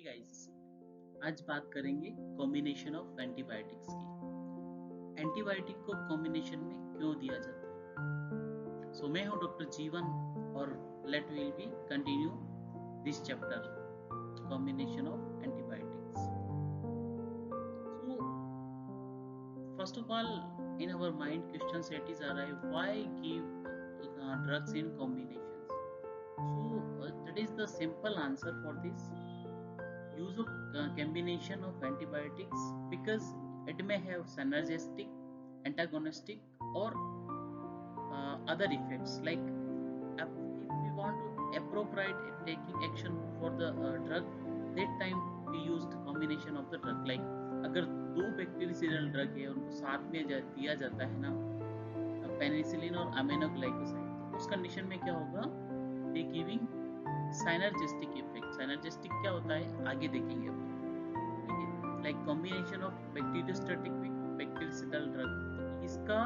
Guys, आज बात करेंगे कॉम्बिनेशन ऑफ एंटीबायोटिक्स की। एंटीबायोटिक को कॉम्बिनेशन में क्यों दिया जाता है? मैं हूं डॉक्टर जीवन और let will be continue this chapter combination of antibiotics. First of all, in our mind question set is arrive, why give drugs in combinations? That is the simple answer for this. Use of combination of antibiotics because it may have synergistic, antagonistic or other effects. Like if we want to appropriate taking action for the drug, that time we used combination of the drug. Like अगर दो bacterial drug है उनको साथ में दिया जाता है ना, पेनिसिलिन और अमीनोग्लाइकोसाइड, तो उस कंडीशन में क्या होगा, दे गिविंग साइनर्जिस्टिक इफेक्ट। साइनर्जिस्टिक क्या होता है आगे देखेंगे, ठीक है। Like combination of bacteriostatic with bacterial drug, तो इसका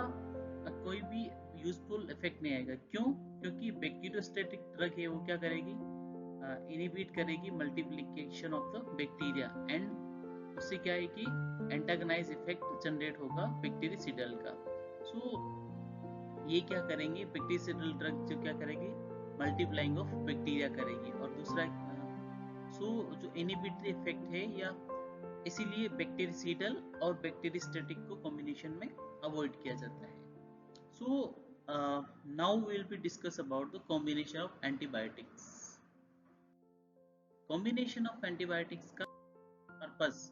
कोई भी यूजफुल इफेक्ट नहीं आएगा। क्यों? क्योंकि बैक्टीरियोस्टैटिक ड्रग है वो क्या करेगी, इनहिबिट करेगी multiplication of the bacteria and उससे क्या है कि एंटागनाइज इफेक्ट जनरेट होगा बैक्टीरिसिडल का। ये क्या करेंगे, बैक्टीरिसिडल ड्रग जो क्या करेगी, मल्टीप्लाइंग ऑफ बैक्टीरिया करेगी। और दूसरा जो इनहिबिटरी इफेक्ट है, या इसीलिए बैक्टीरिसिडल और बैक्टीरियोस्टैटिक को कॉम्बिनेशन में अवॉइड किया जाता है। Now we will be discuss about the combination of antibiotics. Combination of antibiotics का पर्पस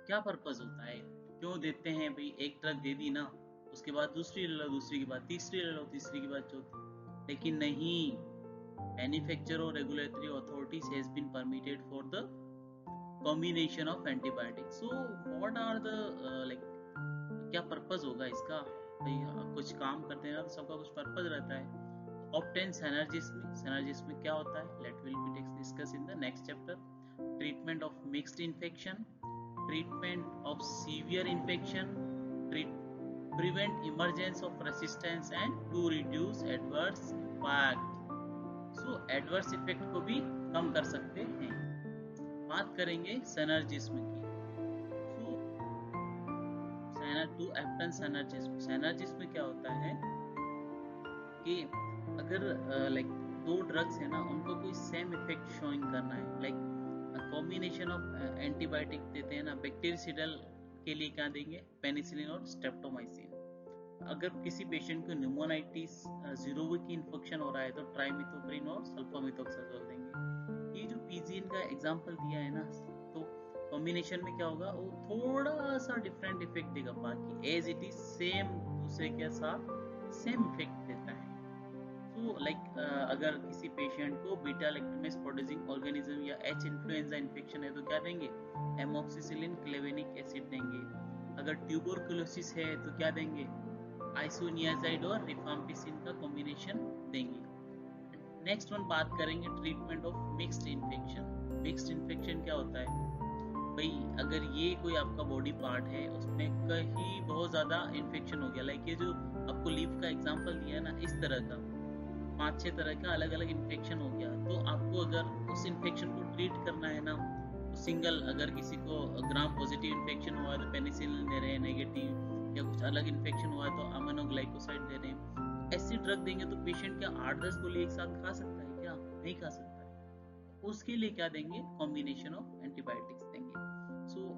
क्या पर्पस होता है, क्यों देते हैं भाई? एक ड्रग दे दी ना, उसके बाद दूसरी ले लो, दूसरी के बाद तीसरी ले लो, तीसरी के बाद चौथी। लेकिन नहीं, मैन्युफैक्चरर और regulatory authorities has been permitted for the combination of antibiotics. What are the like क्या पर्पस होगा इसका? भाई कुछ काम करते हैं ना तो सबका कुछ पर्पस रहता है। Obtain synergism. सिनर्जिज्म क्या होता है? Let will be discuss in the next chapter. Treatment of mixed infection, treatment of severe infection, prevent emergence of resistance and to reduce adverse effect। adverse effect को भी कम कर सकते हैं। बात करेंगे सिनर्जिज्म की। सिनर्जिज्म क्या होता है कि अगर लाइक दो ड्रग्स है ना, उनको कोई सेम इफेक्ट शोइंग करना है। लाइक कॉम्बिनेशन ऑफ एंटीबायोटिक देते हैं ना, बैक्टीरिसिडल के लिए क्या देंगे, पेनिसिलिन और स्ट्रेप्टोमाइसिन। अगर किसी पेशेंट को न्यूमोनाइटिस जीरोविक इन्फेक्शन हो रहा है तो ट्राइमिथोप्रिन और सल्फामिथोक्साजोल देंगे। ये जो पीजीन का एग्जांपल दिया है ना, तो कॉम्बिनेशन में क्या होगा, वो थोड़ा सा डिफरेंट इफेक्ट देगा, बाकी एज इट इज सेम दूसरे के साथ सेम इफेक्ट देता है। अगर किसी पेशेंट को बीटा लैक्टोमेस प्रोड्यूसिंग ऑर्गेनिज्म या एच इन्फ्लुएंजा इन्फेक्शन है तो क्या देंगे, एमोक्सिसिलिन क्लेवेनिक एसिड देंगे। अगर ट्यूबरकुलोसिस है तो क्या देंगे, आइसोनियाजाइड और रिफाम्पिसिन का कॉम्बिनेशन देंगे। नेक्स्ट वन बात करेंगे treatment of mixed infection. Mixed infection क्या होता है भाई, अगर ये कोई आपका बॉडी पार्ट है उसमें कहीं बहुत ज्यादा इन्फेक्शन हो गया, लाइक ये जो आपको लीफ का एग्जांपल दिया ना, इस तरह का 5-6 तरह का अलग अलग इन्फेक्शन हो गया, तो आपको अगर उस इन्फेक्शन को ट्रीट करना है ना, तो सिंगल, अगर किसी को ग्राम पॉजिटिव इन्फेक्शन हुआ है तो पेनिसिलिन दे रहे हैं, नेगेटिव या कुछ अलग इन्फेक्शन हुआ है तो अमीनोग्लाइकोसाइड दे रहे हैं। ऐसी ड्रग देंगे तो पेशेंट क्या 8-10 गोली एक साथ खा सकता है? क्या नहीं खा सकता है। उसके लिए क्या देंगे, कॉम्बिनेशन ऑफ एंटीबायोटिक्स देंगे।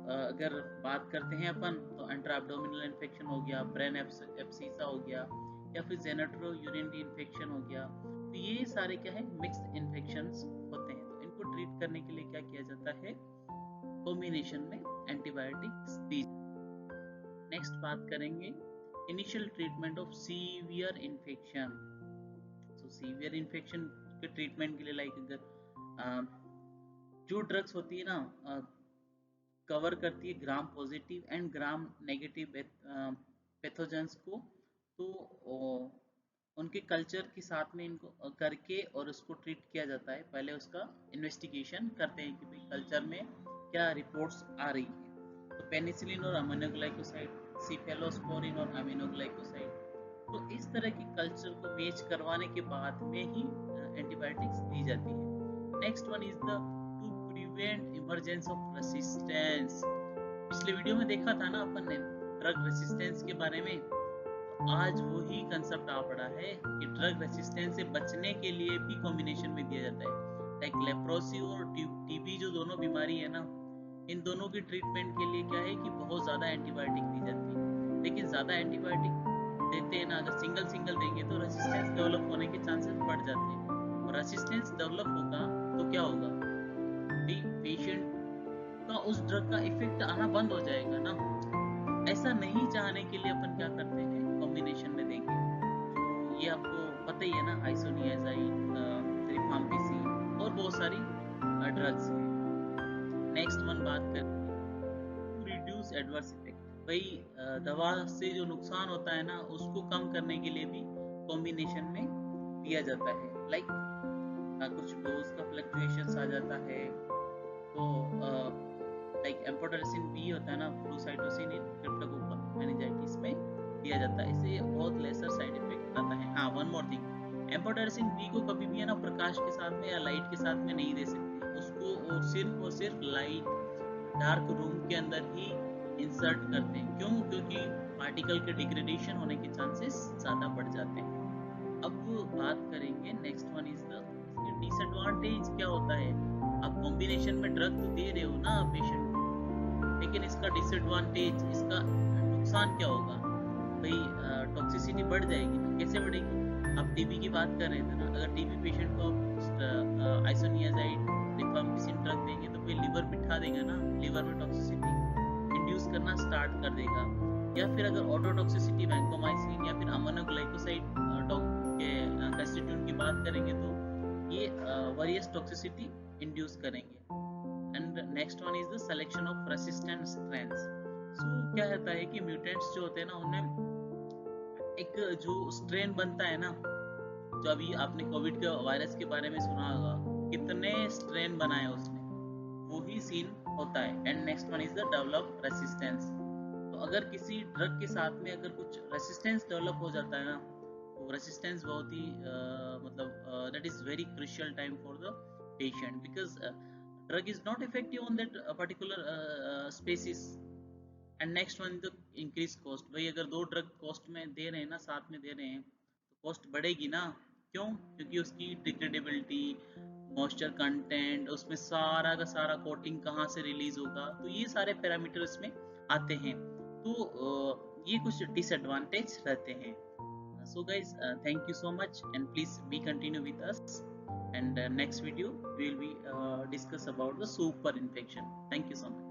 अगर बात करते हैं अपन, तो इंट्रा एब्डोमिनल इन्फेक्शन हो गया, ब्रेन एब्सिसा हो गया, या फिर जेनेट्रो यूरिनरी इन्फेक्शन हो गया, तो ये सारे क्या है, मिक्स्ड इन्फेक्शंस होते हैं। तो इनको ट्रीट करने के लिए क्या किया जाता है, कॉम्बिनेशन में एंटीबायोटिक्स दी। नेक्स्ट बात करेंगे initial treatment of severe infection. Severe infection के ट्रीटमेंट के लिए लाइक अगर जो ड्रग्स होती है ना, कवर करती है gram positive and gram negative pathogens को, तो उनके कल्चर के साथ में इनको करके और उसको ट्रीट किया जाता है। पहले उसका इन्वेस्टिगेशन करते हैं कि भाई कल्चर में क्या रिपोर्ट्स आ रही हैं। तो पेनिसिलिन और अमीनोग्लाइकोसाइड, सिफेलोस्पोरिन और अमीनोग्लाइकोसाइड, तो इस तरह की कल्चर को मैच करवाने के बाद में ही एंटीबायोटिक्स दी जाती है। Next one is the two prevent emergence of resistance. पिछले वीडियो में देखा था ना अपन ने ड्रग रेसिस्टेंस के बारे में, तो आज वही कंसेप्ट आ पड़ा है कि ड्रग रेसिस्टेंस से बचने के लिए भी कॉम्बिनेशन में दिया जाता है। लाइक लेप्रोसी और टीबी जो दोनों बीमारी है ना, इन दोनों की ट्रीटमेंट के लिए क्या है कि बहुत ज़्यादा एंटीबायोटिक दी जाती है। लेकिन ज़्यादा एंटीबायोटिक देते हैं ना, अगर सिंगल देंगे तो रेसिस्टेंस डेवलप होने के चांसेस बढ़ जाते हैं। और रेसिस्टेंस डेवलप होगा तो क्या होगा, पेशेंट का उस ड्रग का इफेक्ट आना बंद हो जाएगा ना। ऐसा नहीं चाहने के लिए अपन क्या करते हैं, कॉम्बिनेशन में देंगे। तो ये आपको पता ही है ना, आइसोनियाजाइड, रिफाम्पिसिन और बहुत सारी ड्रग्स हैं। नेक्स्ट वन बात करें, रिड्यूस एडवर्स इफेक्ट। भाई दवा से जो नुकसान होता है ना, उसको कम करने के लिए भी कॉम्बिनेशन में दिया जाता है। लाइक कुछ डोज का फ्लक्चुएशंस आ जाता है, तो लाइक एम्फोटेरेसिन बी होता है ना, फ्लूसाइटोसिन इन क्रिप्टोकोकल मेनिंजाइटिस में दिया जाता है। इससे बहुत लेसर साइड इफेक्ट आता है। हाँ, one more thing, amphotericin B को कभी भी है ना प्रकाश के साथ में या लाइट के साथ में नहीं दे सकते। उसको और सिर्फ लाइट डार्क रूम के अंदर ही इंसर्ट करते हैं। क्यों? क्योंकि पार्टिकल के डिग्रेडेशन होने के चांसेस ज़्यादा बढ़ जाते हैं। अब बात करेंगे, next one is the disadvantage. क्या होता है, आप कॉम्बिनेशन में ड्रग तो दे रहे हो ना पेशेंट को, लेकिन इसका डिसएडवांटेज, इसका नुकसान क्या होगा? भाई टॉक्सिसिटी बढ़ जाएगी ना। कैसे बढ़ेगी? आप टीबी की बात कर रहे थे ना, अगर टीबी पेशेंट को आप आइसोनियाजाइड, रिफाम्पिसिन ड्रग देंगे तो फिर लिवर बिठा देगा ना, लिवर में टॉक्सिसिटी इंड्यूस करना स्टार्ट कर देगा। या फिर अगर ऑटोटॉक्सिसिटी, वैंकोमाइसिन या फिर अमोनोग्लाइकोसाइड के कंस्टिट्यूएंट की बात करेंगे तो ये वेरियस टॉक्सिसिटी इंड्यूस करेंगे। And next one is the selection of resistant strains. So क्या होता है कि म्यूटेंट्स जो होते हैं ना, उनमें एक जो स्ट्रेन बनता है ना, जो अभी आपने कोविड के वायरस के बारे में सुना होगा, कितने स्ट्रेन बनाए उसने, वो ही सीन होता है। And next one is the develop resistance. तो अगर किसी ड्रग के साथ में अगर कुछ रेसिस्टेंस डेवलप हो जाता है ना, तो रेसिस्टेंस बहुत ही that is very crucial time for the patient, because drug is not effective on that particular species. And next one the increase cost. भाई अगर दो ड्रग कॉस्ट में दे रहे हैं ना, साथ में दे रहे हैं, तो कॉस्ट बढ़ेगी ना। क्यों? क्योंकि उसकी डिग्रेडेबिलिटी, मॉइस्चर कंटेंट, उसमें सारा का सारा कोटिंग कहाँ से रिलीज होगा, तो ये सारे पैरामीटर इसमें आते हैं। तो ये कुछ डिसएडवांटेज रहते हैं। So guys, thank you so much, and please be continue with us, and next video we will be discuss about the super infection. Thank you so much.